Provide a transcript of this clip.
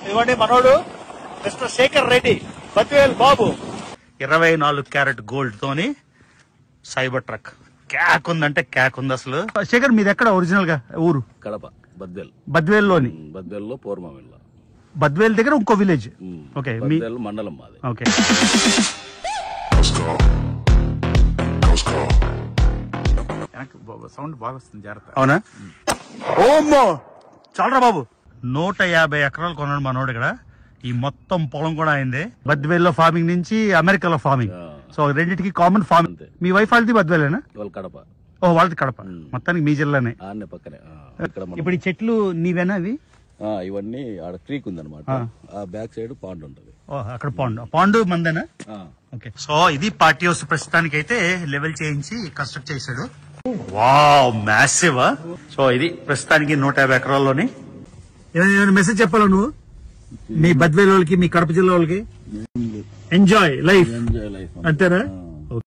ఇవ్వండి మనోడు మిస్టర్ శేఖర్ రెడ్డి బద్వేల్ బాబు 24 carat gold తోని సైబర్ ట్రక్ క్యాక్ ఉందంటే క్యాక్ ఉంది అసలు. శేఖర్ మీది ఎక్కడ ఒరిజినల్ గా ఊరు? కడప బద్వేల్. బద్వేల్ లోని బద్వేల్లో పూర్వమిల్ల. బద్వేల్ దగ్గర ఇంకో విలేజ్. ఓకే బద్వేల్ మండలం మాది. ఓకే సౌండ్ బాగా వస్తుంది జాగ్రత్త. అవునా? ఓమ్మో చాలరా బాబు. 150 ఎకరాలు కొన్నాడు మనోడు ఇక్కడ. ఈ మొత్తం పొలం కూడా అయింది. బద్వేల్ లో ఫార్మింగ్ నుంచి అమెరికాలో ఫార్మింగ్. సో రెండింటికి కామన్ ఫార్మింగ్. మీ వైఫ్ వాళ్ళది బద్వేలేనా? కడప. ఓ వాళ్ళది కడప. మొత్తానికి మీ జిల్లానే. పక్కనే. ఇప్పుడు ఈ చెట్లు నీవేనా అవి? ఇవన్నీ ఆడ క్రీక్ ఉందన్నమాట. ఆ బ్యాక్ సైడ్ పాండ్ ఉంటది. అక్కడ పాండు మందేనా? ఓకే. సో ఇది పార్టీ హౌస్ ప్రస్తుతానికి అయితే లెవెల్ చేయించి కన్స్ట్రక్ట్ చేశాడు. Wow massive. సో ఇది ప్రస్తుతానికి 150 ఎకరాల్లోని. ఏమైనా మెసేజ్ చెప్పాలా నువ్వు మీ బద్వేల్ వాళ్ళకి, మీ కడప జిల్లా వాళ్ళకి? ఎంజాయ్ లైఫ్ అంతేనా?